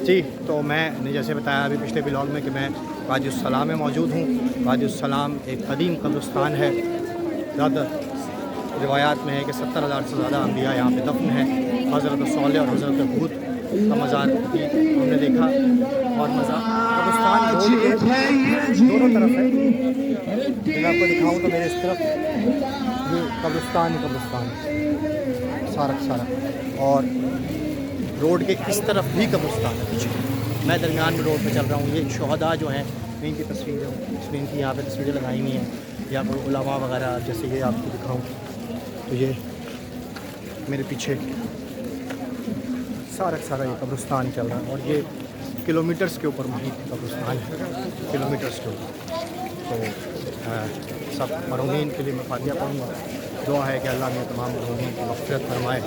جی تو میں نے جیسے بتایا ابھی پچھلے بلاگ میں کہ میں وادی السلام میں موجود ہوں. وادی السلام ایک قدیم قبرستان ہے. زیادہ روایات میں ہے کہ 70,000 سے زیادہ انبیاء یہاں پہ دفن ہیں. حضرت صالح اور حضرت ہود کا مزار بھی ہم نے دیکھا. اور قبرستان روڈ کے دونوں طرف ہے. میں آپ کو دکھاؤں تو میرے اس طرف یہ قبرستان ہی قبرستان ہے سارا. اور روڈ کے اس طرف بھی قبرستان ہے پیچھے. میں درمیان میں روڈ پہ چل رہا ہوں. یہ شہداء جو ہیں ان کی تصویریں ان کی یہاں پہ تصویریں لگائی ہوئی ہیں, یا کوئی علماء وغیرہ جیسے یہ آپ کو دکھاؤں تو یہ میرے پیچھے سارا یہ قبرستان چل رہا ہے. اور یہ کلومیٹرز کے اوپر محیط قبرستان ہے, کلومیٹرز کے اوپر. تو سب مرحومین کے لیے میں فاتحہ پڑھوں گا. دعا ہے کہ اللہ نے تمام مرحومین کی مغفرت فرمائے.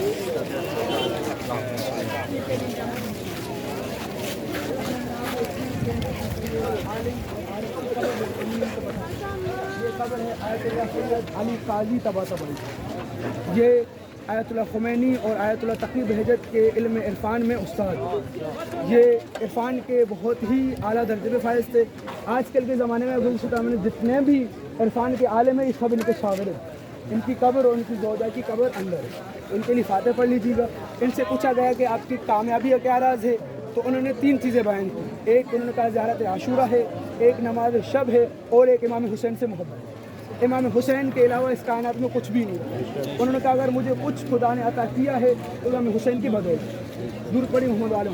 علی قاضی طباطبائی, یہ آیت اللہ خمینی اور آیت اللہ تقی بہجت کے علم عرفان میں استاد. یہ عرفان کے بہت ہی اعلیٰ درجے پہ فائز تھے. آج کل کے زمانے میں ابو جتنے بھی عرفان کے عالم ہیں یہ سب ان کے شاگرد ہیں. ان کی قبر اور ان کی زوجہ کی قبر اندر ہے. ان کے لیے فاتح پڑھ لیجیے گا. ان سے پوچھا گیا کہ آپ کی کامیابی کا کیا راز ہے, تو انہوں نے 3 چیزیں بیان کی. ایک انہوں نے کہا زیارت عاشورہ ہے, ایک نماز شب ہے, اور ایک امام حسین سے محبت ہے. امام حسین کے علاوہ اس کائنات میں کچھ بھی نہیں. انہوں نے کہا اگر مجھے کچھ خدا نے عطا کیا ہے تو امام حسین کی بدولت. دور پڑی محمد علیہ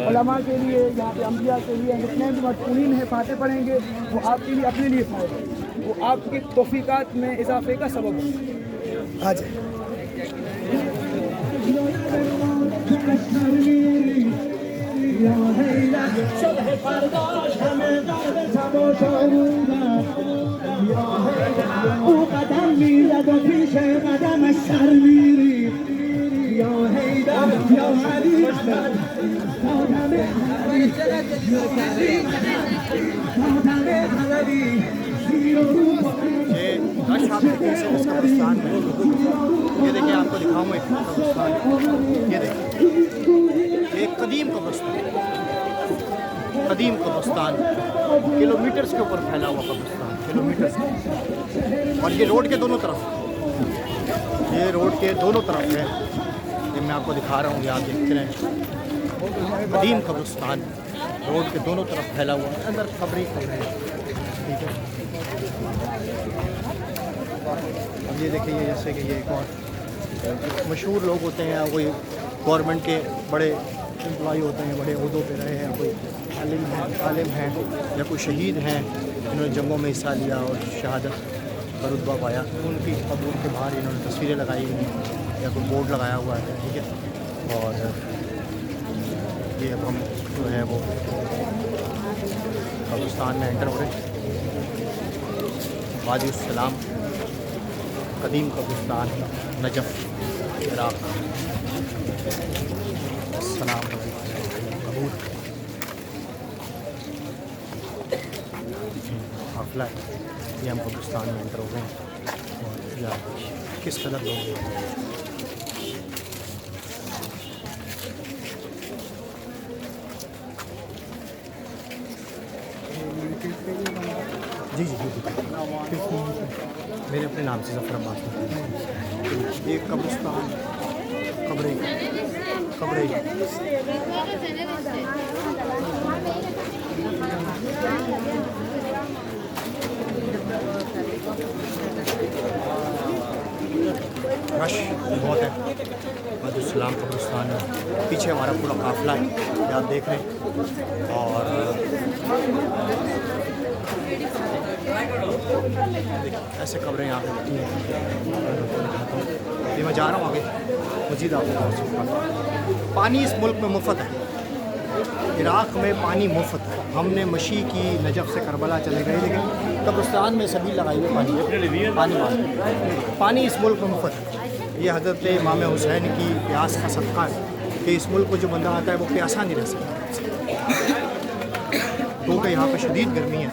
علماء کے لیے, یہاں پہ انبیاء کے لیے جتنے بھی مدفونین ہیں فاتح پڑھیں گے وہ آپ کے لیے اپنے لیے فائدہ, وہ آپ کی توفیقات میں اضافے کا سبب ہے. آ جائیں. او قدم میزد و پیش قدم سر میری, یا حیدر یا علی خاتم یہ رش آپ دیکھیں سے اس قبرستان میں. یہ دیکھیں آپ کو دکھاؤں میں قبرستان. یہ دیکھیں ایک قدیم قبرستان کلومیٹرز کے اوپر پھیلا ہوا قبرستان, کلومیٹرز. اور یہ روڈ کے دونوں طرف ہے. یہ میں آپ کو دکھا رہا ہوں, یہ آپ دیکھتے رہیں. قدیم قبرستان روڈ کے دونوں طرف پھیلا ہوا ہے. اندر خبریں ٹھیک ہے. اب یہ دیکھیں یہ جیسے کہ یہ ایک اور مشہور لوگ ہوتے ہیں, کوئی گورنمنٹ کے بڑے امپلائی ہوتے ہیں, بڑے عہدوں پہ رہے ہیں, کوئی عالم ہیں یا کوئی شہید ہیں جنہوں نے جنگوں میں حصہ لیا اور شہادت کا رتبہ پایا. ان کی قبروں کے باہر انہوں نے تصویریں لگائی ہوئی ہیں یا کوئی بورڈ لگایا ہوا ہے. ٹھیک ہے. اور یہ اب ہم جو ہے وہ قبرستان میں انٹر ہو رہے ہیں. وادی السلام قدیم قبرستان نجف عراق. السلام علیکم. قبول حافلہ ہے. یہ ہم قبرستان میں انٹر ہو گئے ہیں. اور یا کس قدر لوگ ہیں. جی میرے اپنے نام سے ظفر عباس ہے. یہ قبرستان قبریں رش بہت ہے. وادی السلام قبرستان ہے. پیچھے ہمارا پورا قافلہ ہے, یہ آپ دیکھ رہے ہیں. اور ایسے قبریں یہاں پہ ہوتی ہیں. یہ میں جا رہا ہوں آگے مزید آپ کو. پانی اس ملک میں مفت ہے. عراق میں پانی مفت ہے. ہم نے مشی کی, نجف سے کربلا چلے گئے, لیکن قبرستان میں سبھی لگائی ہوئی پانی اس ملک میں مفت ہے. یہ حضرت امام حسین کی پیاس کا صدقہ ہے کہ اس ملک کو جو بندہ آتا ہے وہ پیاسا نہیں رہ سکتا. کیونکہ یہاں پہ شدید گرمی ہے,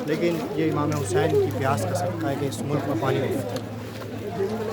لیکن یہ امام حسین کی پیاس کا صدقہ ہے کہ اس ملک میں پانی مفت ہے.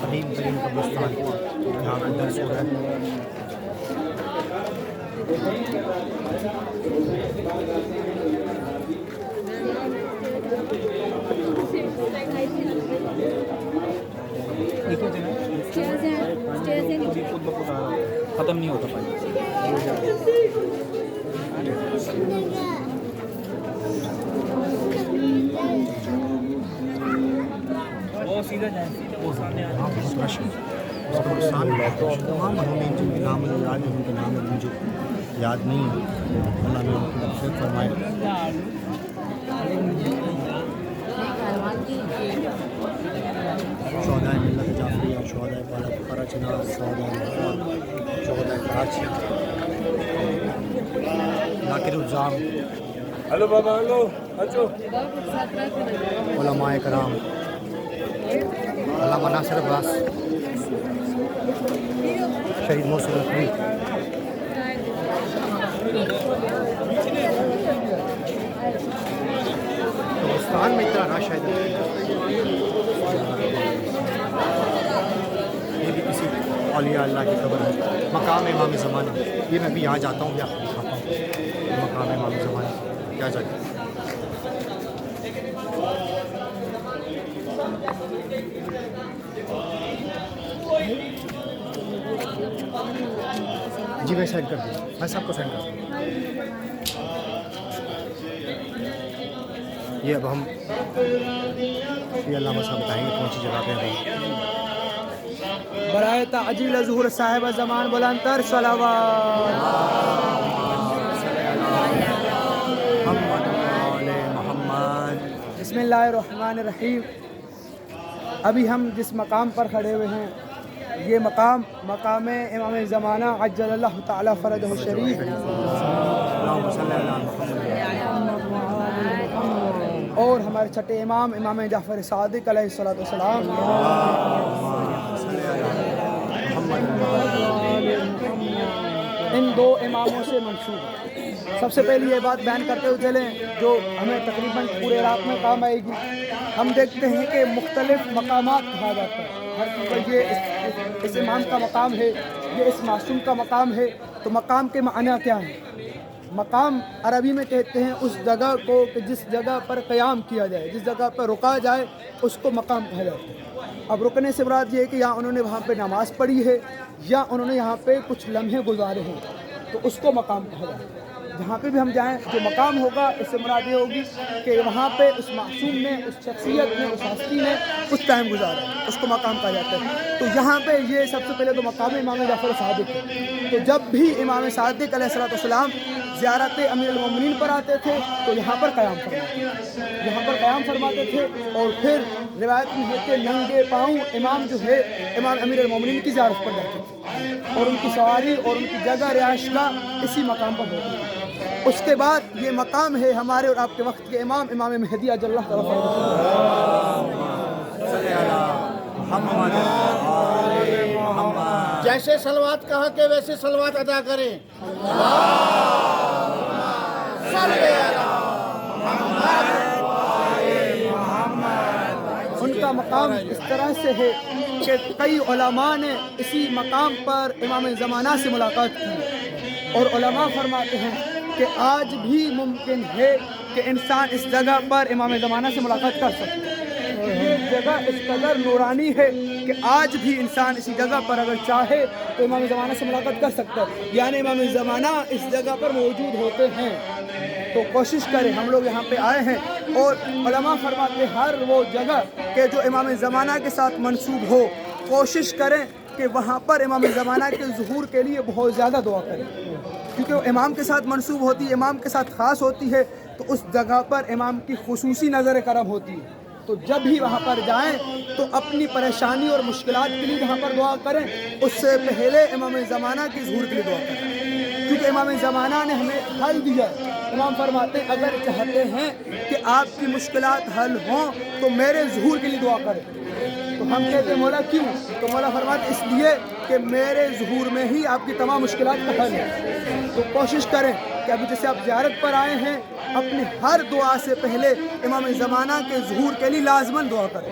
قدیم ترین قبرستان یہاں پہ درس ہو رہا ہے. ختم نہیں ہوتا پانی. وہ سیدھا جائیں, وہ سامنے وہاں بہت رش ہے. اس قبرستان میں تمام مرحومین جن کے نام یاد ہیں, ان کے نام مجھے یاد نہیں ہے. اللہ نے ان کی مغفرت فرمائے. شہدائے ملت جعفریہ, شہدائے بالا چنار, شہدائے کراچی, ذاکر الزام, ہلو بابا, ہلو اچھو, علماء کرام, علامہ ناصر عباس, شہید محسن نقوی. قبرستان میں اتنا رش ہے. یہ بھی کسی اولیاء اللہ کی قبر ہے. مقام امام زمانہ, یہ میں بھی یہاں جاتا ہوں, بھی آپ کو دکھاتا ہوں. یہ مقام امام زمانہ کیا جگہ. جی میں سینڈ کر دوں, میں سب کو سینڈ کر دوں. یہ اب ہم یہ علامہ صاحب بتائیں گے کون سی جگہ پہ ہیں. برائے تعجیل ظہور صاحب زمان بلندر صلوات. بسم اللہ الرحمن الرحیم. ابھی ہم جس مقام پر کھڑے ہوئے ہیں, یہ مقام امام زمانہ عجل اللہ تعالی فرجہ الشریف اور ہمارے چھٹے امام جعفر صادق علیہ الصلوۃ والسلام. ان دو اماموں سے منسوب ہے. سب سے پہلی یہ بات بیان کرتے ہوئے چلیں جو ہمیں تقریباً پورے عراق میں کام آئے گی. ہم دیکھتے ہیں کہ مختلف مقامات کہا جاتا ہے. ہر چیز یہ اس امام کا مقام ہے, یہ اس معصوم کا مقام ہے. تو مقام کے معنی کیا ہیں؟ مقام عربی میں کہتے ہیں اس جگہ کو کہ جس جگہ پر قیام کیا جائے, جس جگہ پر رکا جائے, اس کو مقام کہا جاتا ہے. اب رکنے سے مراد یہ ہے کہ یا انہوں نے وہاں پہ نماز پڑھی ہے یا انہوں نے یہاں پہ کچھ لمحے گزارے ہیں, تو اس کو مقام کہا جاتا ہے. جہاں پہ بھی ہم جائیں جو مقام ہوگا اس سے مراد یہ ہوگی کہ وہاں پہ اس معصوم نے, اس شخصیت نے, اس ہستی نے کچھ ٹائم گزارا ہے, اس کو مقام کہا جاتا ہے. تو یہاں پہ یہ سب سے پہلے تو مقام امام جعفر صادق ہے. تو جب بھی امام صادق علیہ الصلوۃ والسلام زیارت امیر المومنین پر آتے تھے تو یہاں پر قیام فرماتے تھے, اور پھر روایت میں ہے کہ ننگے پاؤں امام جو ہے امام امیر المومنین کی زیارت پر جاتے تھے, اور ان کی سواری اور ان کی جگہ رہائش کا اسی مقام پر ہوتی ہے. اس کے بعد یہ مقام ہے ہمارے اور آپ کے وقت کے امام مہدی اجل اللہ تعالیٰ. جیسے صلوات کہا کہ ویسے صلوات ادا کریں. ان کا مقام اس طرح سے ہے کہ کئی علماء نے اسی مقام پر امام زمانہ سے ملاقات کی, اور علماء فرماتے ہیں کہ آج بھی ممکن ہے کہ انسان اس جگہ پر امام زمانہ سے ملاقات کر سکتے ہیں. یہ جگہ اس قدر نورانی ہے کہ آج بھی انسان اسی جگہ پر اگر چاہے تو امام زمانہ سے ملاقات کر سکتا ہے. یعنی امام زمانہ اس جگہ پر موجود ہوتے ہیں. تو کوشش کریں, ہم لوگ یہاں پہ آئے ہیں, اور علماء فرماتے ہیں ہر وہ جگہ کہ جو امام زمانہ کے ساتھ منسوب ہو, کوشش کریں کہ وہاں پر امام زمانہ کے ظہور کے لیے بہت زیادہ دعا کریں, کیونکہ وہ امام کے ساتھ منسوب ہوتی ہے, امام کے ساتھ خاص ہوتی ہے, تو اس جگہ پر امام کی خصوصی نظر کرم ہوتی ہے. تو جب بھی وہاں پر جائیں تو اپنی پریشانی اور مشکلات کے لیے وہاں پر دعا کریں, اس سے پہلے امام زمانہ کے ظہور کے لیے دعا کریں, کیونکہ امام زمانہ نے ہمیں حل دیا. امام فرماتے ہیں اگر چاہتے ہیں کہ آپ کی مشکلات حل ہوں تو میرے ظہور کے لیے دعا کریں. تو ہم کہتے ہیں مولا کیوں؟ تو مولا فرماتے اس لیے کہ میرے ظہور میں ہی آپ کی تمام مشکلات کا حل ہے. تو کوشش کریں کہ کہ ابھی جیسے آپ زیارت پر آئے ہیں، اپنی ہر دعا سے پہلے امام زمانہ کے ظہور کے لیے لازماً دعا کریں۔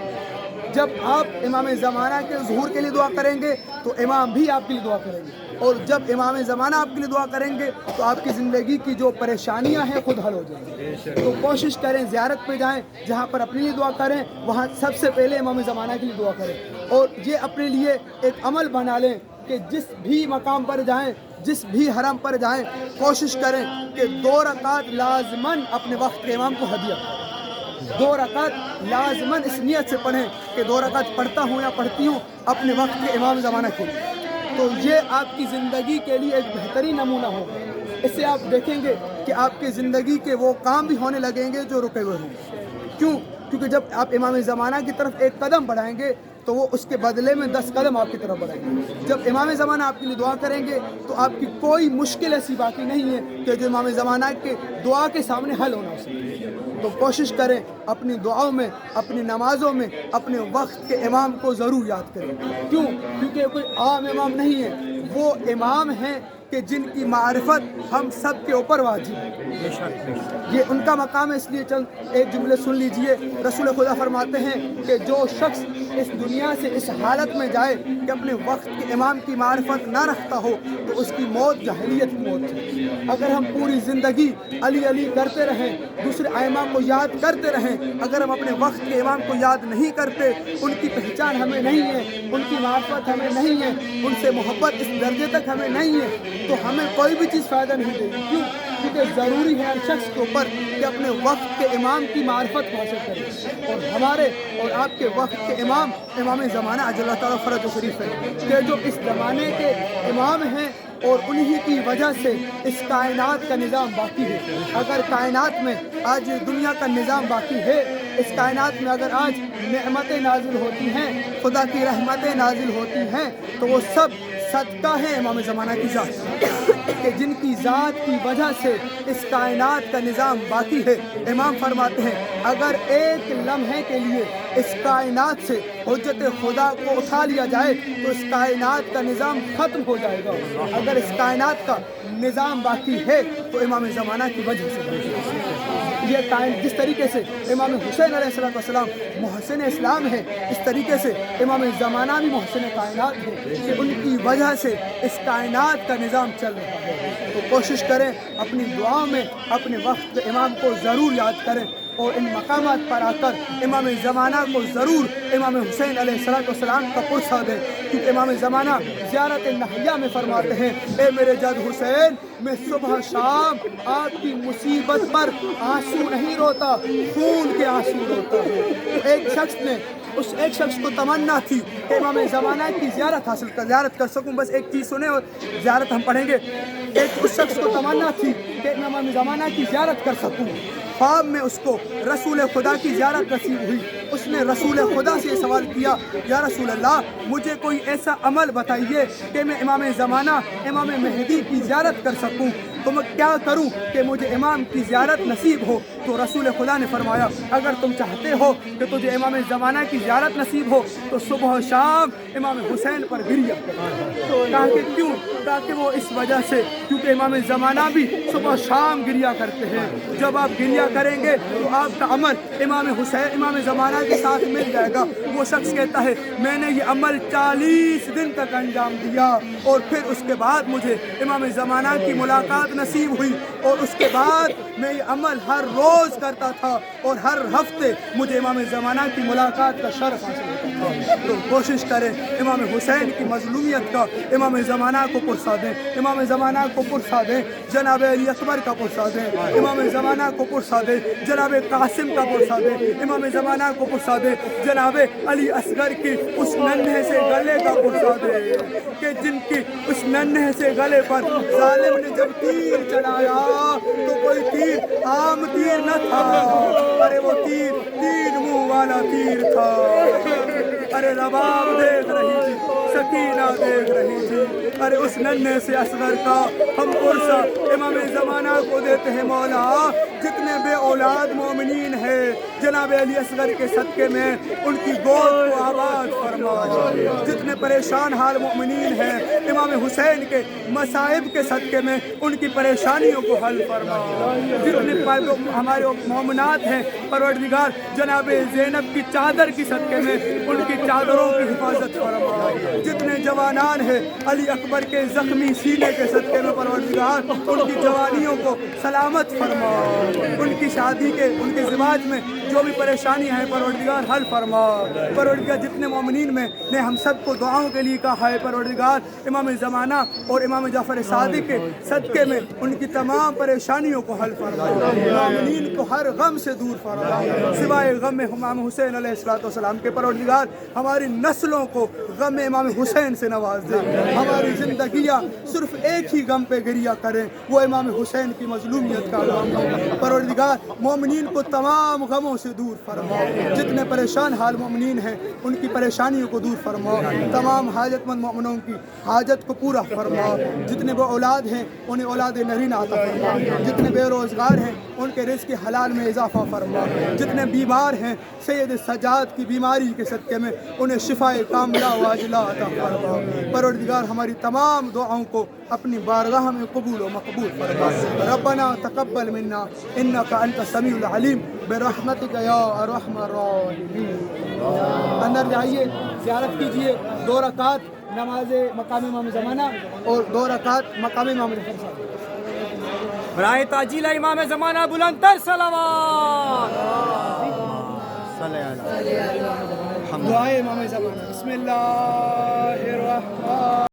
جب آپ امام زمانہ کے ظہور کے لیے دعا کریں گے تو امام بھی آپ کے لیے دعا کریں گے، اور جب امام زمانہ آپ کے لیے دعا کریں گے تو آپ کی زندگی کی جو پریشانیاں ہیں خود حل ہو جائیں گی۔ تو کوشش کریں زیارت پہ جائیں، جہاں پر اپنے لیے دعا کریں وہاں سب سے پہلے امام زمانہ کے لیے دعا کریں، اور یہ اپنے لیے ایک عمل بنا لیں کہ جس بھی مقام پر جائیں، جس بھی حرم پر جائیں، کوشش کریں کہ 2 رکعت لازماً اپنے وقت کے امام کو ہدیہ کریں۔ 2 رکعت لازماً اس نیت سے پڑھیں کہ 2 رکعت پڑھتا ہوں یا پڑھتی ہوں اپنے وقت کے امام زمانہ کے لیے، تو یہ آپ کی زندگی کے لیے ایک بہترین نمونہ ہوگا۔ اس سے آپ دیکھیں گے کہ آپ کی زندگی کے وہ کام بھی ہونے لگیں گے جو رکے ہوئے ہوں گے۔ کیونکہ جب آپ امام زمانہ کی طرف ایک قدم بڑھائیں گے تو وہ اس کے بدلے میں 10 قدم آپ کی طرف بڑھائیں گے۔ جب امام زمانہ آپ کے لیے دعا کریں گے تو آپ کی کوئی مشکل ایسی باقی نہیں ہے کہ جو امام زمانہ کے دعا کے سامنے حل ہونا ہو سکے۔ تو کوشش کریں اپنی دعاؤں میں، اپنی نمازوں میں اپنے وقت کے امام کو ضرور یاد کریں۔ کیونکہ کوئی عام امام نہیں ہے، وہ امام ہیں کہ جن کی معرفت ہم سب کے اوپر واجب ہے۔ یہ ان کا مقام ہے، اس لیے چند ایک جملے سن لیجئے۔ رسول خدا فرماتے ہیں کہ جو شخص اس دنیا سے اس حالت میں جائے کہ اپنے وقت کے امام کی معرفت نہ رکھتا ہو تو اس کی موت جاہلیت کی موت ہے۔ اگر ہم پوری زندگی علی علی کرتے رہیں، دوسرے ائمہ کو یاد کرتے رہیں، اگر ہم اپنے وقت کے امام کو یاد نہیں کرتے، ان کی پہچان ہمیں نہیں ہے، ان کی معرفت ہمیں نہیں ہے، ان سے محبت اس درجے تک ہمیں نہیں ہے، تو ہمیں کوئی بھی چیز فائدہ نہیں دے گی۔ کیونکہ ضروری ہے ہر شخص کے اوپر کہ اپنے وقت کے امام کی معرفت حاصل کرے، اور ہمارے اور آپ کے وقت کے امام زمانہ اجل اللہ تعالیٰ فرج و شریف ہے کہ جو اس زمانے کے امام ہیں، اور انہی کی وجہ سے اس کائنات کا نظام باقی ہے۔ اگر کائنات میں آج دنیا کا نظام باقی ہے، اس کائنات میں اگر آج نعمتیں نازل ہوتی ہیں، خدا کی رحمتیں نازل ہوتی ہیں، تو وہ سب صدقہ ہے امام زمانہ کی ذات کہ جن کی ذات کی وجہ سے اس کائنات کا نظام باقی ہے۔ امام فرماتے ہیں اگر ایک لمحے کے لیے اس کائنات سے حجت خدا کو اٹھا لیا جائے تو اس کائنات کا نظام ختم ہو جائے گا۔ اگر اس کائنات کا نظام باقی ہے تو امام زمانہ کی وجہ سے یہ جس طریقے سے امام حسین علیہ السلام محسن اسلام ہے، اس طریقے سے امام زمانہ بھی محسن کائنات ہے کہ ان کی وجہ سے اس کائنات کا نظام چل رہا ہے۔ تو کوشش کریں اپنی دعاؤں میں اپنے وقت کے امام کو ضرور یاد کریں، اور ان مقامات پر آ کر امام زمانہ کو ضرور امام حسین علیہ السلام کا پرسہ دیں، کیونکہ امام زمانہ زیارت نہیہ میں فرماتے ہیں اے میرے جد حسین، میں صبح شام آپ کی مصیبت پر آنسو نہیں روتا، خون کے آنسو روتا ہوں۔ اس ایک شخص کو تمنا تھی کہ امام زمانہ کی زیارت کر سکوں۔ بس ایک چیز سنیں اور زیارت ہم پڑھیں گے۔ اس شخص کو تمنا تھی کہ امام زمانہ کی زیارت کر سکوں۔ خواب میں اس کو رسول خدا کی زیارت نصیب ہوئی۔ اس نے رسول خدا سے یہ سوال کیا یا رسول اللہ، مجھے کوئی ایسا عمل بتائیے کہ میں امام زمانہ امام مہدی کی زیارت کر سکوں، تو میں کیا کروں کہ مجھے امام کی زیارت نصیب ہو؟ تو رسول خدا نے فرمایا اگر تم چاہتے ہو کہ تجھے امام زمانہ کی زیارت نصیب ہو تو صبح و شام امام حسین پر گریہ کرو۔ کیوں؟ تاکہ وہ اس وجہ سے کیونکہ امام زمانہ بھی صبح شام گریہ کرتے ہیں۔ جب آپ گریہ کریں گے تو آپ کا عمل امام زمانہ کے ساتھ مل جائے گا۔ وہ شخص کہتا ہے میں نے یہ عمل 40 دن تک انجام دیا، اور پھر اس کے بعد مجھے امام زمانہ کی ملاقات نصیب ہوئی، اور اس کے بعد میں یہ عمل ہر روز کرتا تھا، اور ہر ہفتے مجھے امام زمانہ کی ملاقات کا شرف حاصل ہوتا تھا۔ تو کوشش کریں امام حسین کی مظلومیت کا امام زمانہ کو پرسا دیں، امام زمانہ کو پرسا دیں، جناب علی اکبر کا پرسا دیں، امام زمانہ کو پرسا دیں، جناب قاسم کا پرسا دیں، امام زمانہ کو پرسا دیں، جناب علی اصغر کی اس ننھے سے گلے کا پرسا دیں کہ جن کی اس ننھے سے گلے پر ظالم نے جب تیر چلایا تو کوئی تیر عام تیر نہ تھا، ارے وہ تیر 3 منہ والا تیر تھا۔ ارے رباب دیکھ رہی تھی، سکینہ دیکھ رہی تھی، ارے اس ننھے سے اصغر کا ہم پرسہ امام زمانہ کو دیتے ہیں۔ مولا جتنے بے اولاد مومنین ہیں جناب علی اصغر کے صدقے میں ان کی گود کو آباد فرما. جتنے پریشان حال مومنین ہیں امام حسین کے مصائب کے صدقے میں ان کی پریشانیوں کو حل فرما. جتنے ہمارے مومنات ہیں پروردگار جناب زینب کی چادر کی صدقے میں ان کی چادروں کی حفاظت فرما. جتنے جوانان ہیں علی اکبر کے زخمی سینے کے صدقے میں پروردگار ان کی جوانیوں کو سلامت فرما. ان کی شادی کے ان کے زواج میں جو بھی پریشانی ہے پروردگار حل فرما. پروردگار جتنے مومنین میں نے ہم سب کو دعاؤں کے لیے کہا ہے پروردگار امام زمانہ اور امام جعفر صادق کے صدقے میں ان کی تمام پریشانیوں کو حل فرما. مومنین کو ہر غم سے دور فرما سوائے غم امام حسین علیہ السلام کے. پروردگار ہماری نسلوں کو غم امام حسین سے نواز دے. ہماری زندگیاں صرف ایک ہی غم پہ گریہ کریں وہ امام حسین کی مظلومیت کا غم ہو. پروردگار مومنین کو تمام غموں سے دور فرما. جتنے پریشان حال مومنین ہیں ان کی پریشانیوں کو دور فرما. تمام حاجت مند مومنوں کی حاجت کو پورا فرما. جتنے بے اولاد ہیں انہیں اولاد نرینہ عطا فرما. جتنے بے روزگار ہیں ان کے رزق حلال میں اضافہ فرما. جتنے بیمار ہیں سید سجاد کی بیماری کے صدقے میں انہیں شفائے کاملہ واجلہ عطا فرما. پروردگار ہماری تمام دعاؤں کو اپنی بارگاہ میں قبول و مقبول فرما. ربنا تقبل منا انک انت السمیع العلیم برحمتک یا ارحم الراحمین. اندر جائیے زیارت کیجیے 2 رکعت نماز مقام امام زمانہ اور 2 رکعت مقام امام ظفر صادق. برائے تعجیل امام زمانہ بلند تر صلوات. دعائے امام زمانہ. بسم اللہ الرحمن